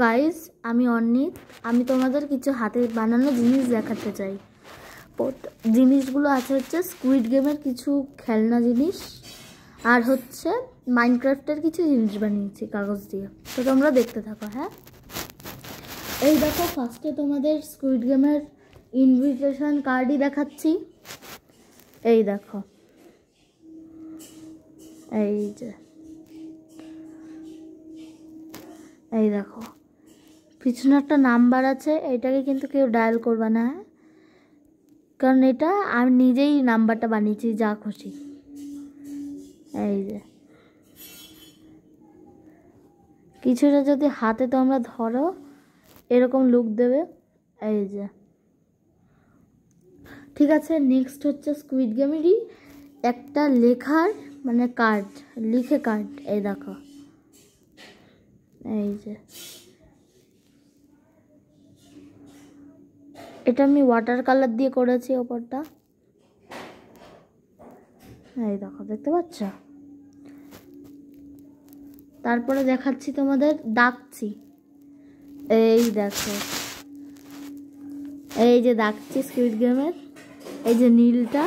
Guys, আমি অর্নিত। আমি তোমাদের কিছু হাতে বানানো জিনিস দেখাতে চাই। জিনিসগুলো আছে হচ্ছে স্কুইড গেমের কিছু খেলনা জিনিস, আর হচ্ছে মাইনক্রাফটের কিছু জিনিস বানিয়েছি কাগজ দিয়ে। তো তোমরা দেখতে থাকো। হ্যাঁ, এই দেখো, ফার্স্টে তোমাদের স্কুইড গেমের ইনভিটেশন কার্ডই দেখাচ্ছি। এই দেখো, এই দেখো, পিছনে একটা নাম্বার আছে। এটাকে কিন্তু কেউ ডায়াল করবে না, হ্যাঁ, কারণ এটা আমি নিজেই নাম্বারটা বানিয়েছি যা খুশি। এই যে কিছুটা যদি হাতে তোমরা ধরো এরকম লুক দেবে। এই যে, ঠিক আছে। নেক্সট হচ্ছে স্কুইড গেমেরই একটা লেখার মানে কার্ড, লিখে কার্ড। এই দেখো, এই যে এটা আমি ওয়াটার কালার দিয়ে করেছি ওপরটা। এই দেখো, দেখতে পাচ্ছ? তারপরে দেখাচ্ছি তোমাদের ডাকছি। এই দেখো, এই যে ডাকছি স্কুইড গেমের, এই যে নীলটা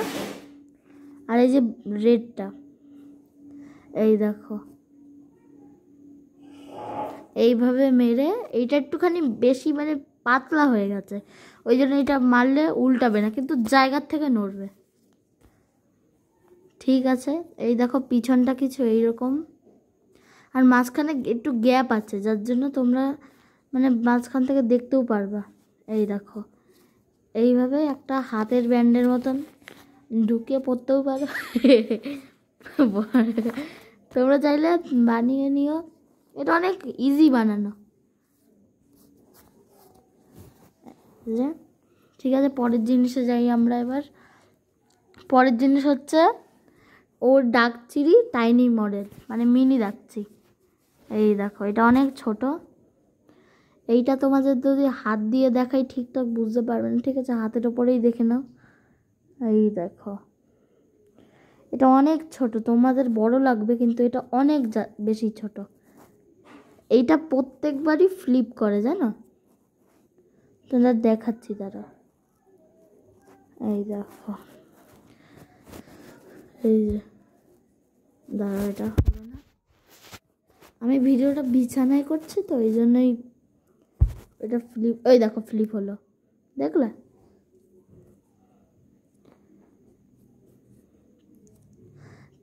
আর এই যে রেডটা। এই দেখো, এইভাবে মেরে, এইটা একটুখানি বেশি মানে পাতলা হয়ে গেছে, ওই জন্য এটা মারলে উল্টাবে না, কিন্তু জায়গার থেকে নড়বে। ঠিক আছে, এই দেখো পিছনটা কিছু এইরকম, আর মাঝখানে একটু গ্যাপ আছে, যার জন্য তোমরা মানে মাঝখান থেকে দেখতেও পারবা। এই দেখো, এইভাবে একটা হাতের ব্যান্ডের মতন ঢুকিয়ে পড়তেও পারো। তোমরা চাইলে বানিয়ে নিও, এটা অনেক ইজি বানানো। ঠিক আছে, পরের জিনিসে যাই আমরা এবার। পরের জিনিস হচ্ছে ওর ডাকচিরি টাইনি মডেল, মানে মিনি ডাকচি। এই দেখো, এটা অনেক ছোট। এইটা তোমাদের যদি হাত দিয়ে দেখাই ঠিকঠাক বুঝতে পারবে না, ঠিক আছে, হাতের ওপরেই দেখে নাও। এই দেখো, এটা অনেক ছোট, তোমাদের বড় লাগবে কিন্তু এটা অনেক বেশি ছোট। এইটা প্রত্যেকবারই ফ্লিপ করে, জানো? তোমরা দেখাচ্ছি তারা। এই দেখো, এই যে দাঁড়া, এটা হলো না, আমি ভিডিওটা বিছানায় করছি তো এই জন্যই এটা ফ্লিপ। ওই দেখো, ফ্লিপ হলো, দেখলে?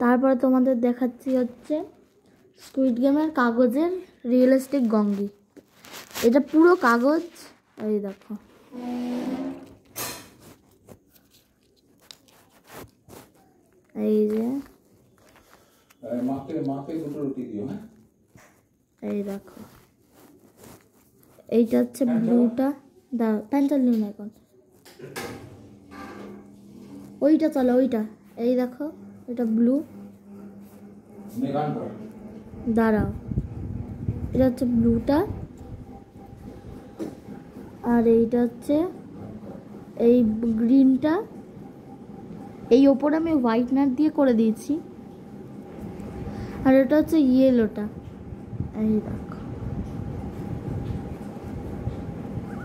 তারপরে তোমাদের দেখাচ্ছি হচ্ছে স্কুইড গেমের কাগজের রিয়েলিস্টিক গঙ্গি। এটা পুরো কাগজ। এই দেখো, এই যে, এই দেখো, এইটা হচ্ছে ব্লুটা। দাঁড়া, প্যান্টাল নিউ না এখন, ওইটা চলো, ওইটা। এই দেখো, এটা ব্লু। দাঁড়াও, এটা হচ্ছে ব্লুটা, আর এইটা হচ্ছে এই গ্রিনটা। এই ওপরে আমি হোয়াইটনার দিয়ে করে দিয়েছি, আর এটা হচ্ছে ইয়েলোটা। এই দেখো,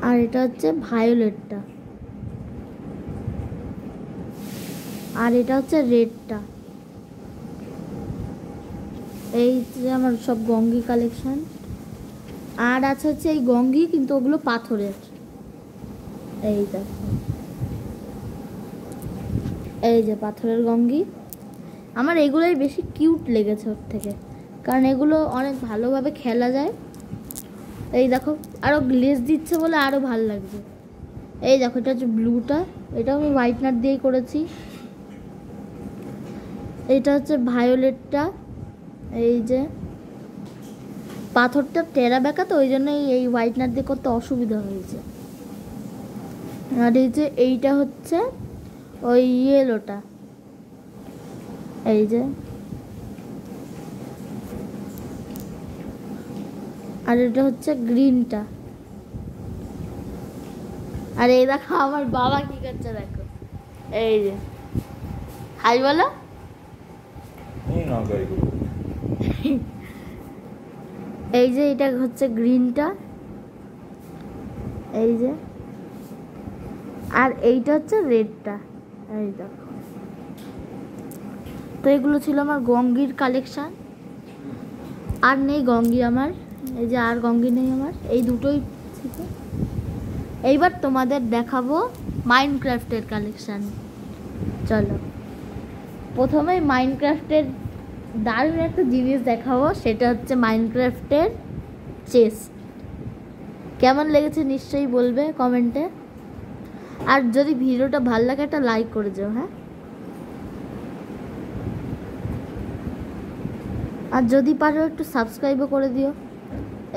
আর এটা হচ্ছে ভায়োলেটটা, আর এটা হচ্ছে রেডটা। এই যে আমার সব গঙ্গি কালেকশন। আর আছে হচ্ছে এই গঙ্গি, কিন্তু ওগুলো পাথরের। এই দেখো, এই যে পাথরের গঙ্গি। আমার এগুলোই বেশি কিউট লেগেছে ওর থেকে, কারণ এগুলো অনেক ভালোভাবে খেলা যায়। এই দেখো, আরও গ্লেজ দিচ্ছে বলে আরও ভালো লাগছে। এই দেখো, এটা হচ্ছে ব্লুটা, এটা আমি হোয়াইটনার দিয়েই করেছি। এটা হচ্ছে ভায়োলেটটা। এই যে পাথরটা টেরা বেঁকা, তো ওই জন্য এই হোয়াইটনার দিয়ে করতে অসুবিধা হয়েছে। আর এই যে এইটা হচ্ছে ওই ইয়েলোটা। এই যে, আর এটা হচ্ছে গ্রিনটা। আর এই দেখো আমার বাবা কি করছে, দেখো। এই যে, হাই বলো। এই যে এটা হচ্ছে গ্রিনটা, এই যে, আর এইটা হচ্ছে রেডটা, এই দেখো। তো এগুলো ছিল আমার গঙ্গির কালেকশান। আর নেই গঙ্গি আমার, এই যে আর গঙ্গি নেই আমার, এই দুটোই ছিল। এইবার তোমাদের দেখাবো মাইনক্রাফটের কালেকশান। চলো, প্রথমেই মাইনক্রাফটের দারুণ একটা জিনিস দেখাবো, সেটা হচ্ছে মাইনক্রাফটের চেস্ট। কেমন লেগেছে নিশ্চয়ই বলবে কমেন্টে। আর যদি ভিডিওটা ভালো লাগে একটা লাইক করে যাও, হ্যাঁ। আর যদি পারো একটু সাবস্ক্রাইবও করে দিও।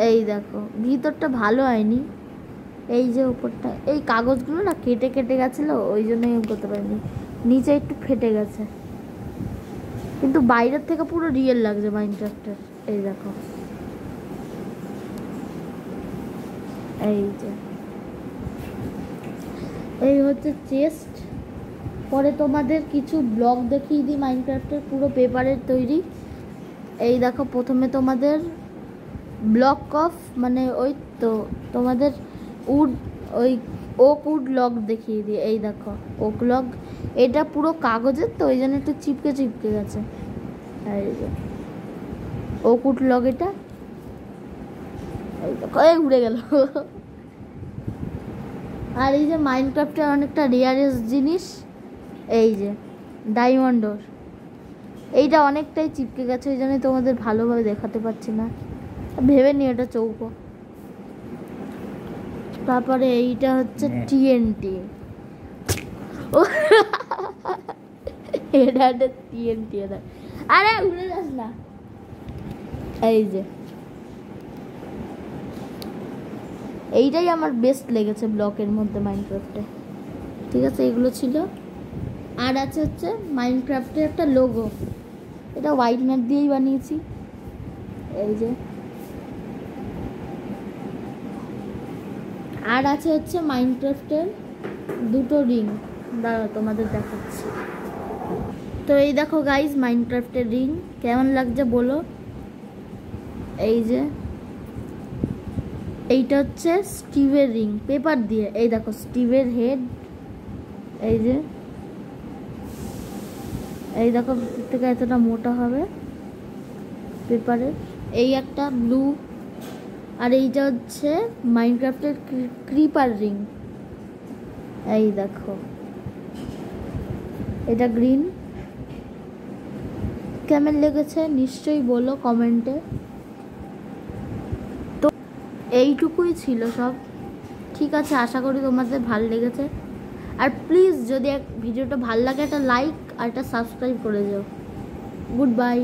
এই দেখো, ভিতরটা ভালো হয়নি, এই যে উপরটা, এই কাগজগুলো না কেটে কেটে গেছিলো, ওই জন্যই করতে পারিনি। নিচে একটু ফেটে গেছে, কিন্তু বাইরের থেকে পুরো রিয়েল লাগছে মাইনক্রাফটের। এই দেখো, এই যে এই হচ্ছে চেস্ট। পরে তোমাদের কিছু ব্লগ দেখিয়ে দিই মাইনক্রাফটের, পুরো পেপারের তৈরি। এই দেখো, প্রথমে তোমাদের ব্লক অফ, মানে ওই তো তোমাদের উড, ওই ওক উড লগ দেখিয়ে দিই। এই দেখো ওক লগ, এটা পুরো কাগজের, তো ওই জন্য একটু চিপকে চিপকে গেছে। এই যে ওক উড লগ, এটা এই দেখো, এই উড়ে গেল। আর এই যে মাইনক্রাফটের অনেকটা রেয়ারেস্ট জিনিস, এই যে ডায়মন্ড ওর, এইটা অনেকটাই চিপকে গেছে, ওই জন্য তোমাদের ভালোভাবে দেখাতে পারছি না, ভেবে নি এটা চৌকো। তারপরে এইটা হচ্ছে টিএনটি, এটা একটা টিএনটি, আরে উড়ে যাস না। এই যে এইটাই আমার বেস্ট লেগেছে ব্লকের মধ্যে মাইনক্রাফটে। ঠিক আছে, এগুলো ছিল। আর আছে হচ্ছে মাইনক্রাফটের একটা লোগো, এটা হোয়াইট ম্যাট দিয়েই বানিয়েছি। এই যে, আর আছে হচ্ছে মাইনক্রাফটের দুটো রিং, দাঁড়াও তোমাদের দেখাচ্ছি। তো এই দেখো গাইজ, মাইনক্রাফটের রিং কেমন লাগছে বলো। এই যে এইটা হচ্ছে স্টিভের রিং, পেপার দিয়ে। এই দেখো স্টিভের হেড, এই যে, এই দেখো ভিতর থেকে এতটা মোটা হবে পেপারের। এই একটা ব্লু, আর এইটা হচ্ছে মাইনক্রাফটের ক্রিপার রিং। এই দেখো, এটা গ্রিন। কেমন লেগেছে নিশ্চয়ই বলো কমেন্টে। তো এইটুকুই ছিল সব। ঠিক আছে, আশা করি তোমাদের ভালো লেগেছে। আর প্লিজ যদি ভিডিওটা ভালো লাগে একটা লাইক আর একটা সাবস্ক্রাইব করে যাও। Good bye.